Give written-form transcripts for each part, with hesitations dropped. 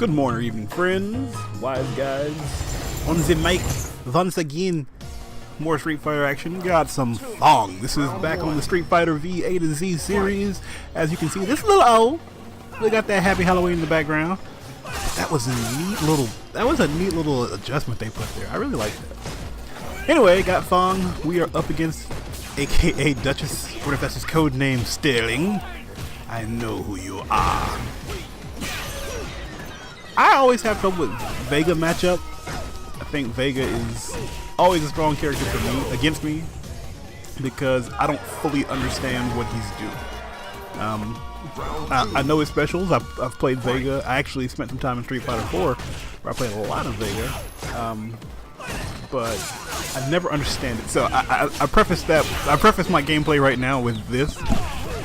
Good morning or evening, friends, wise guys. On the mic, once again, more Street Fighter action. Got some F.A.N.G. This is back on the Street Fighter V A to Z series. As you can see, this little O. We got that Happy Halloween in the background. That was a neat little adjustment they put there. I really like that. Anyway, got F.A.N.G. We are up against AKA Duchess. What if that's his code name? Sterling. I know who you are. I always have trouble with Vega matchup. I think Vega is always a strong character for me, against me, because I don't fully understand what he's doing. I know his specials. I've played Vega. I actually spent some time in Street Fighter 4 where I played a lot of Vega, but I never understand it. So I preface my gameplay right now with this,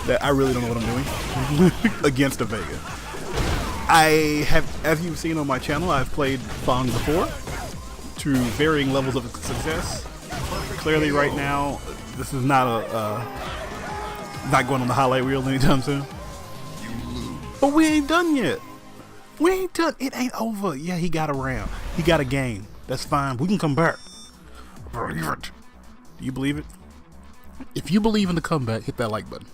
that I really don't know what I'm doing against a Vega. I have, as you've seen on my channel, I've played F.A.N.G. before to varying levels of success. Clearly, right now, this is not not going on the highlight reel anytime soon. But we ain't done yet. We ain't done. It ain't over. Yeah, he got a round. He got a game. That's fine. We can come back. Believe it. Do you believe it? If you believe in the comeback, hit that like button.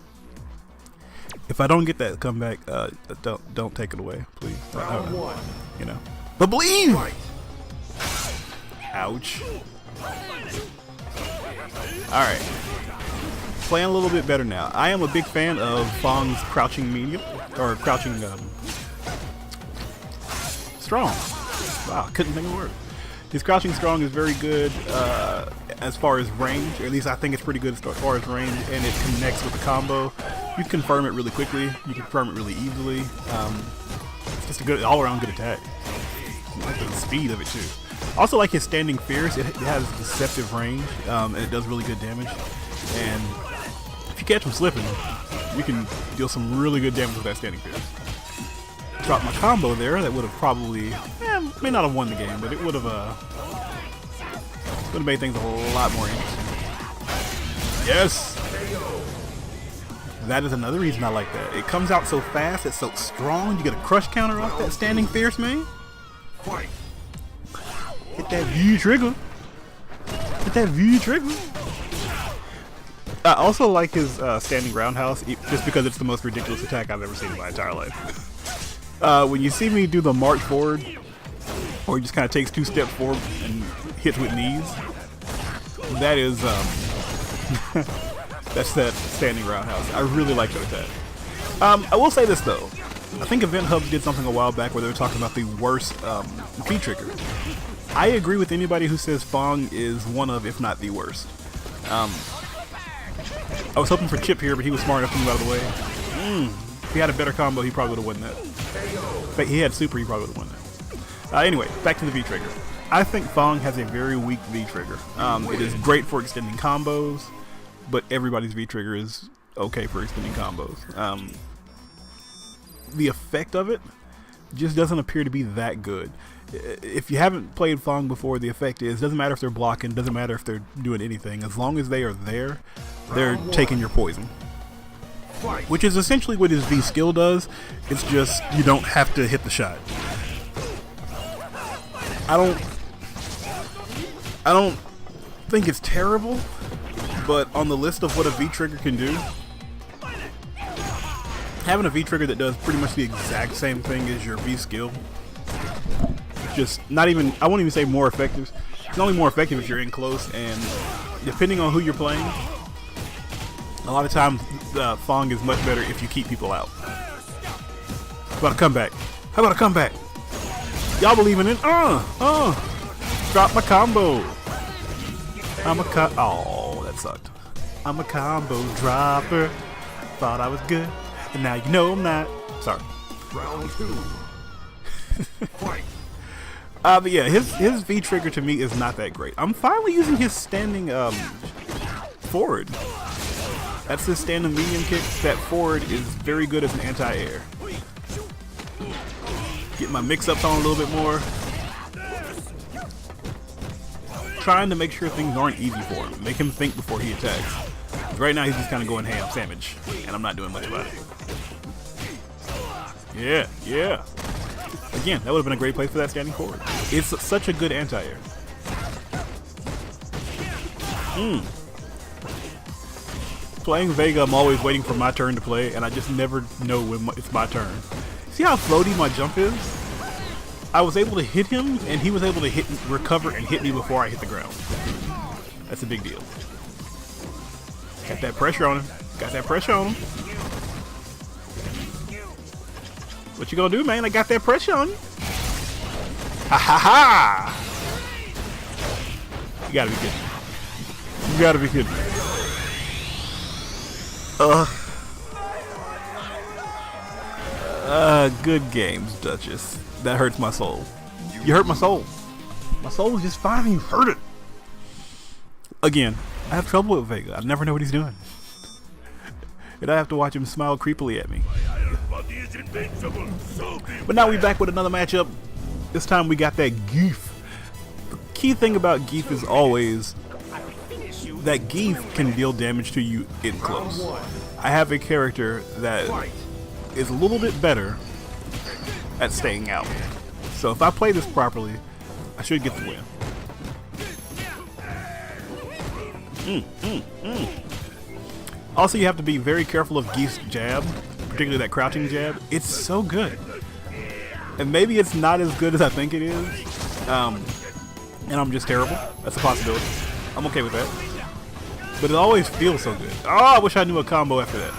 If I don't get that comeback, don't take it away, please. You know. But believe. Ouch. All right. Playing a little bit better now. I am a big fan of F.A.N.G.'s crouching medium, or crouching strong. Wow, couldn't think of a word. His crouching strong is very good as far as range, or at least I think it's pretty good as far as range, and it connects with the combo. You can confirm it really quickly. You can confirm it really easily. It's just a good, all-around good attack. I like the speed of it too. Also, like his standing fierce, it has deceptive range, and it does really good damage. And if you catch him slipping, you can deal some really good damage with that standing fierce. Dropped my combo there. That would have probably, may not have won the game, but it would have made things a lot more interesting. Yes. That is another reason I like that. It comes out so fast, it's so strong. You get a crush counter off that standing fierce, man. Hit that V trigger. Hit that V trigger. I also like his standing roundhouse, just because it's the most ridiculous attack I've ever seen in my entire life. When you see me do the march forward, or he just kind of takes 2 steps forward and hits with knees, that is that's that standing roundhouse. I really like that attack. I will say this though. I think Event Hub did something a while back where they were talking about the worst V trigger. I agree with anybody who says F.A.N.G. is one of, if not the worst. I was hoping for Chip here, but he was smart enough to move out of the way. If he had a better combo, he probably would have won that. But he had super, he probably would have won that. Anyway, back to the V trigger. I think F.A.N.G. has a very weak V trigger. It is great for extending combos, but everybody's V trigger is okay for extending combos. The effect of it just doesn't appear to be that good. If you haven't played F.A.N.G. before, the effect is, doesn't matter if they're blocking, doesn't matter if they're doing anything, as long as they are there, they're taking your poison. Which is essentially what his V skill does. It's just, you don't have to hit the shot. I don't think it's terrible, but on the list of what a V trigger can do, having a V trigger that does pretty much the exact same thing as your V skill, just not even, I won't even say more effective. It's only more effective if you're in close, and depending on who you're playing, a lot of times F.A.N.G. is much better if you keep people out. How about a comeback? How about a comeback? Y'all believe in it? Drop my combo. Oh, that sucked. I'm a combo dropper. Thought I was good, and now you know I'm not. Sorry. Round 2. But yeah, his V trigger to me is not that great. I'm finally using his standing forward. That's his standing medium kick. That forward is very good as an anti-air. Get my mix-ups on a little bit more. Trying to make sure things aren't easy for him. Make him think before he attacks. Right now he's just kind of going ham sandwich, and I'm not doing much about it. Yeah, yeah. Again, that would have been a great place for that standing forward. It's such a good anti-air. Playing Vega, I'm always waiting for my turn to play, and I just never know when it's my turn. See how floaty my jump is? I was able to hit him, and he was able to recover and hit me before I hit the ground. That's a big deal. Got that pressure on him. Got that pressure on him. What you gonna do, man? I got that pressure on you. Ha ha ha! You gotta be kidding me. You gotta be kidding me. Good games, Duchess. That hurts my soul. You hurt my soul. My soul is just fine. You hurt it. Again, I have trouble with Vega. I never know what he's doing. And I have to watch him smile creepily at me. But now we back with another matchup. This time we got that Geef. The key thing about Geef is always that Geef can deal damage to you in close. I have a character that is a little bit better at staying out. So if I play this properly, I should get the win. Also, you have to be very careful of Geef's jab, particularly that crouching jab. It's so good. And maybe it's not as good as I think it is. And I'm just terrible. That's a possibility. I'm okay with that. But it always feels so good. Oh, I wish I knew a combo after that.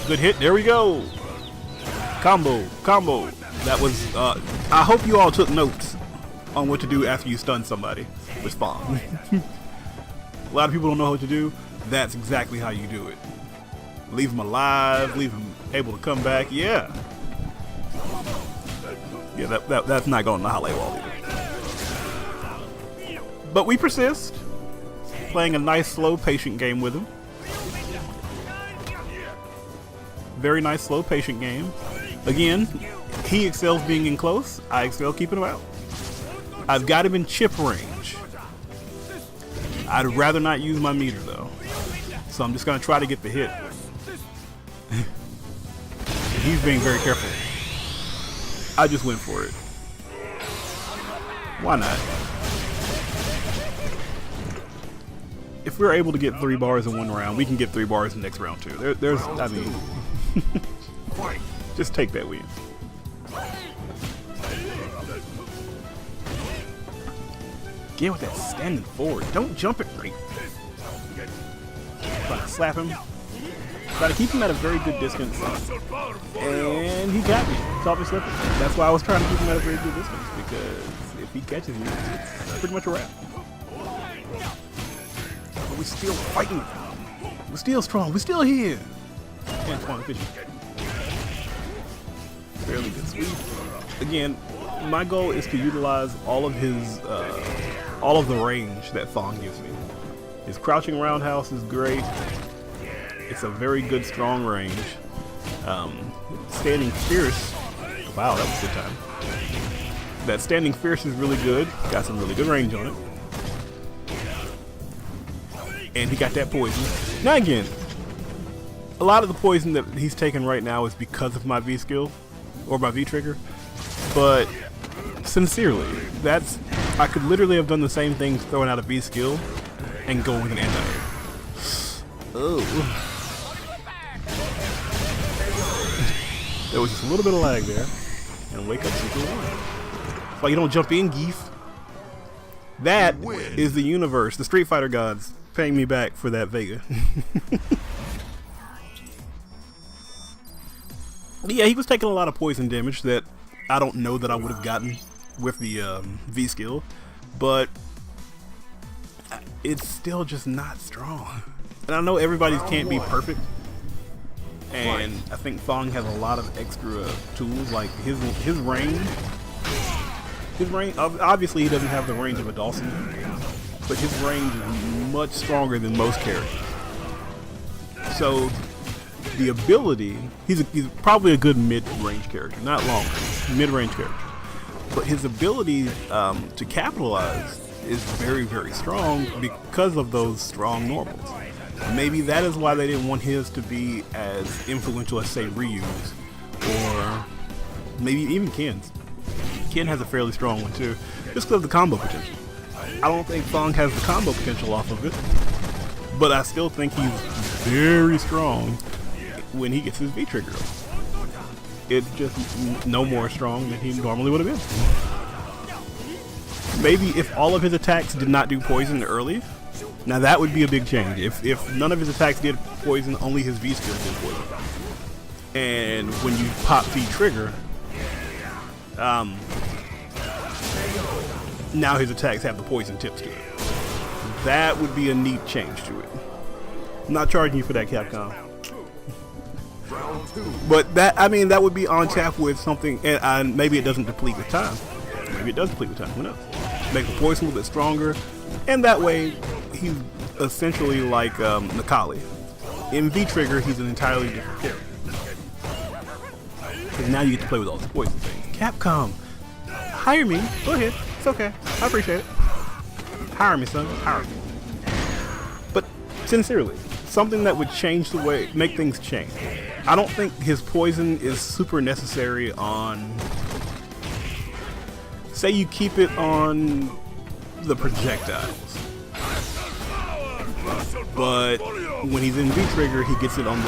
Good hit. There we go. Combo. That was, I hope you all took notes on what to do after you stun somebody with F.A.N.G. A lot of people don't know what to do. That's exactly how you do it. Leave them alive, leave them able to come back. Yeah. Yeah, that's not going to the highlight wall either. But we persist. Playing a nice, slow, patient game with him. Very nice, slow, patient game. Again, he excels being in close. I excel keeping him out. I've got him in chip range. I'd rather not use my meter though. So I'm just going to try to get the hit. He's being very careful. I just went for it. Why not? If we're able to get 3 bars in one round, we can get 3 bars in the next round too. I mean, just take that win. Get with that standing forward. Don't jump it right. Try to slap him. Try to keep him at a very good distance. And he got me. Caught me slipping. That's why I was trying to keep him at a very good distance. Because if he catches you, it's pretty much a wrap. But we're still fighting. We're still strong. We're still here. Antoine Fisher. Fairly good sweep. Again, my goal is to utilize all of his, all of the range that F.A.N.G gives me. His crouching roundhouse is great. It's a very good, strong range. Standing fierce. Wow, that was a good time. That standing fierce is really good. Got some really good range on it. And he got that poison. Now again, a lot of the poison that he's taking right now is because of my V skill or my V trigger. But sincerely, I could literally have done the same thing throwing out a V skill and going with an anti-air. Oh. There was just a little bit of lag there. And wake up super one. That's why you don't jump in, Geef. That is the universe, the Street Fighter gods, paying me back for that Vega. Yeah, he was taking a lot of poison damage that I don't know that I would have gotten with the V skill, but it's still just not strong. And I know everybody's can't be perfect, and I think F.A.N.G has a lot of extra tools, like his range. His range, obviously he doesn't have the range of a Dawson, but his range is much stronger than most characters. So the ability, he's probably a good mid-range character, not long, mid-range character. But his ability to capitalize is very, very strong because of those strong normals. Maybe that is why they didn't want his to be as influential as, say, Ryu's, or maybe even Ken's. Ken has a fairly strong one too, just because of the combo potential. I don't think F.A.N.G has the combo potential off of it, but I still think he's very strong when he gets his V-trigger. It's just no more strong than he normally would have been. Maybe if all of his attacks did not do poison early, now that would be a big change. If none of his attacks did poison, only his V skill did poison. And when you pop V-trigger, now his attacks have the poison tips to it. That would be a neat change to it. I'm not charging you for that, Capcom. But that, I mean, that would be on tap with something, and maybe it doesn't deplete with time. Maybe it does deplete with time, who knows? Make the poison a little bit stronger, and that way, he's essentially like Nakali. In V-Trigger, he's an entirely different character. Because now you get to play with all the poison things. Capcom, hire me. Go ahead. It's okay. I appreciate it. Hire me, son. Hire me. But sincerely, something that would change the way, make things change. I don't think his poison is super necessary on, say you keep it on the projectiles, but when he's in V-Trigger, he gets it on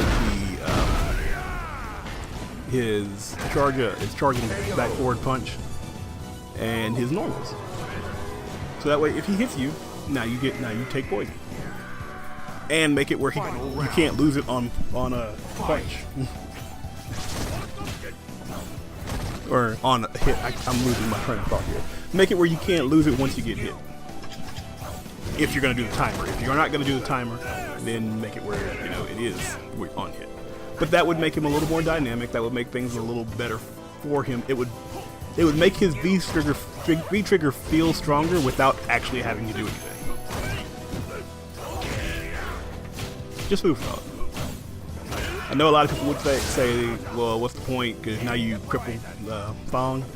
his charging back forward punch and his normals. So that way, if he hits you, now you take poison, and make it where you can't lose it on a punch or on a hit. I'm losing my train of thought here. Make it where you can't lose it once you get hit. If you're gonna do the timer, if you're not gonna do the timer, then make it where it is on hit. But that would make him a little more dynamic. That would make things a little better for him. It would make his V-trigger feel stronger without actually having to do anything. Just food for thought. I know a lot of people would say, well, what's the point? Because now you cripple F.A.N.G.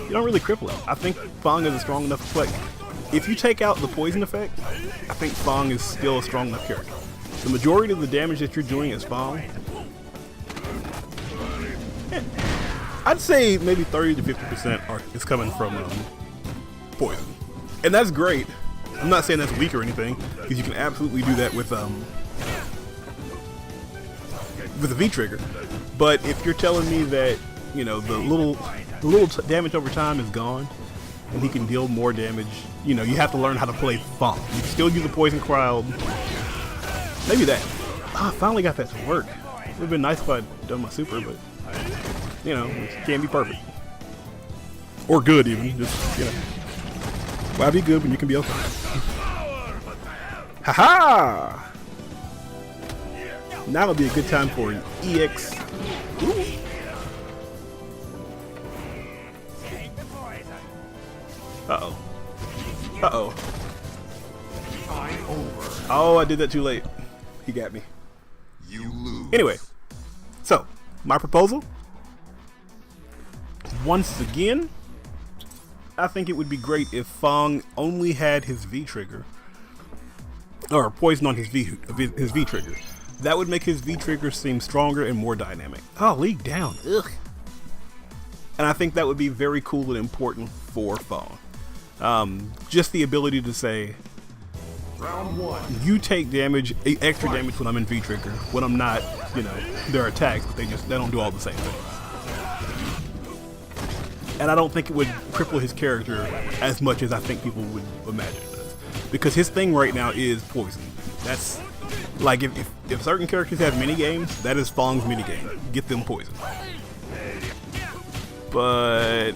You don't really cripple it. I think F.A.N.G is a strong enough effect. If you take out the poison effect, I think F.A.N.G is still a strong enough character. The majority of the damage that you're doing as F.A.N.G, I'd say maybe 30 to 50% is coming from poison, and that's great. I'm not saying that's weak or anything, because you can absolutely do that with the V-trigger. But if you're telling me that the little damage over time is gone, and he can deal more damage, you have to learn how to play F.A.N.G. You can still use the poison crowd. Maybe that. I finally got that to work. It would have been nice if I'd done my super, but it can't be perfect. Or good, even. Just, why be good when you can be okay? Haha! Now would be a good time for an EX. Ooh. Uh-oh. Uh-oh. Oh, I did that too late. He got me. You lose. Anyway, so my proposal, once again, I think it would be great if F.A.N.G only had his V-trigger, or poison on his V-trigger. That would make his V-trigger seem stronger and more dynamic. Oh, league down. Ugh. And I think that would be very cool and important for F.A.N.G. Just the ability to say, Round one. you take damage, extra damage when I'm in V-trigger. When I'm not, there are attacks, but they don't do all the same things. And I don't think it would cripple his character as much as I think people would imagine it does. Because his thing right now is poison. That's like if certain characters have mini games, that is F.A.N.G's mini game. Get them poison. But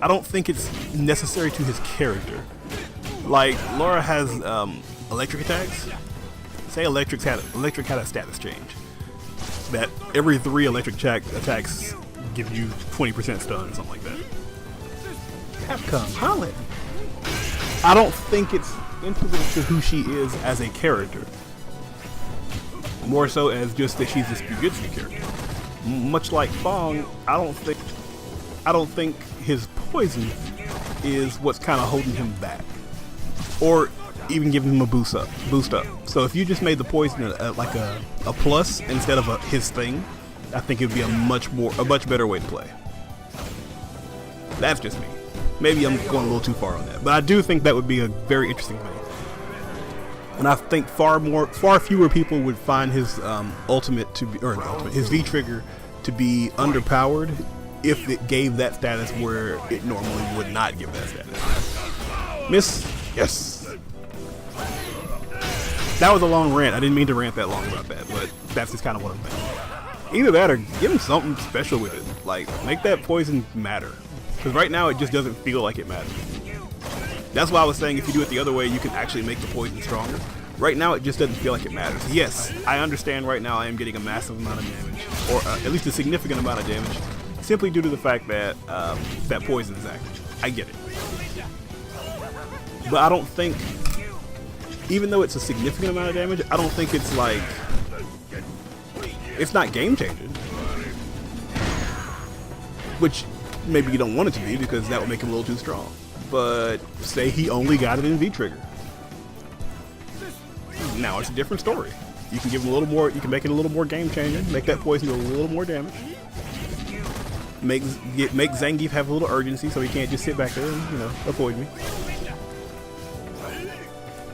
I don't think it's necessary to his character. Like Laura has electric attacks. Say electric had a status change. That every 3 electric attacks give you 20% stun, something like that. Capcom, holla. I don't think it's integral to who she is as a character. More so as just that she's this Jujutsu character. Much like F.A.N.G, I don't think his poison is what's kind of holding him back. Or even giving him a boost up. So if you just made the poison like a plus instead of his thing, I think it would be a much better way to play. That's just me. Maybe I'm going a little too far on that, but I do think that would be a very interesting thing. And I think far fewer people would find his his V trigger to be underpowered if it gave that status where it normally would not give that status. Miss, yes. That was a long rant. I didn't mean to rant that long about that, but that's just kind of what I'm thinking. Either that or give him something special with it. Like, make that poison matter. Because right now it just doesn't feel like it matters. That's why I was saying if you do it the other way, you can actually make the poison stronger. Right now, it just doesn't feel like it matters. Yes, I understand right now I am getting a massive amount of damage, or at least a significant amount of damage, simply due to the fact that that poison is active. I get it. But I don't think, even though it's a significant amount of damage, I don't think it's like, it's not game changing. Which maybe you don't want it to be because that would make him a little too strong. But say he only got it in V-Trigger. Now it's a different story. You can give him a little more, you can make it a little more game changing, make that poison do a little more damage. Make Zangief have a little urgency so he can't just sit back there and, you know, avoid me.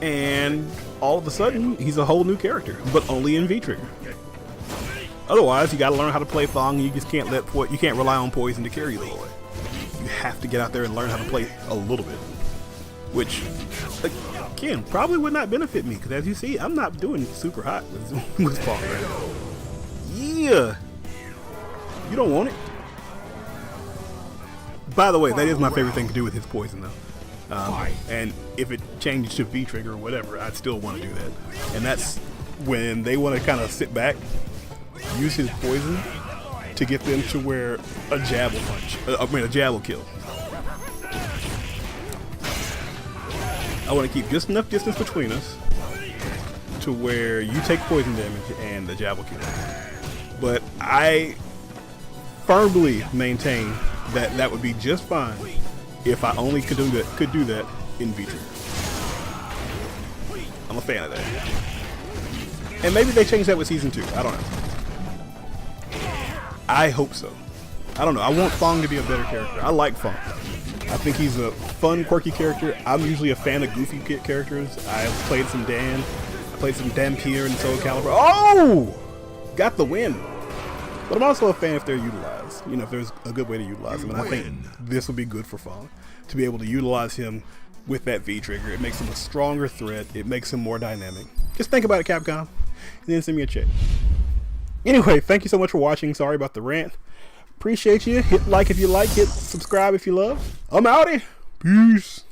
And all of a sudden, he's a whole new character, but only in V-Trigger. Otherwise, you gotta learn how to play F.A.N.G. You just can't you can't rely on poison to carry you the whole way. You have to get out there and learn how to play a little bit. Which, again, probably would not benefit me, because as you see, I'm not doing super hot with F.A.N.G. right now. Yeah! You don't want it. By the way, that is my favorite thing to do with his poison, though. And if it changed to V-Trigger or whatever, I'd still want to do that. And that's when they want to kind of sit back, use his poison to get them to where a jab will punch. A jab will kill. I want to keep just enough distance between us to where you take poison damage and the jab will kill. But I firmly maintain that that would be just fine if I only could do that in V-Trigger. I'm a fan of that. And maybe they change that with Season 2. I don't know. I hope so. I don't know. I want F.A.N.G. to be a better character. I like F.A.N.G. I think he's a fun, quirky character. I'm usually a fan of goofy characters. I've played some Dan. I played some Dampier and Soul Calibur. Oh! Got the win. But I'm also a fan if they're utilized. You know, if there's a good way to utilize him. And I think this would be good for F.A.N.G. to be able to utilize him with that V-Trigger. It makes him a stronger threat. It makes him more dynamic. Just think about it, Capcom. And then send me a check. Anyway, thank you so much for watching. Sorry about the rant. Appreciate you. Hit like if you like. Hit subscribe if you love. I'm outie. Peace.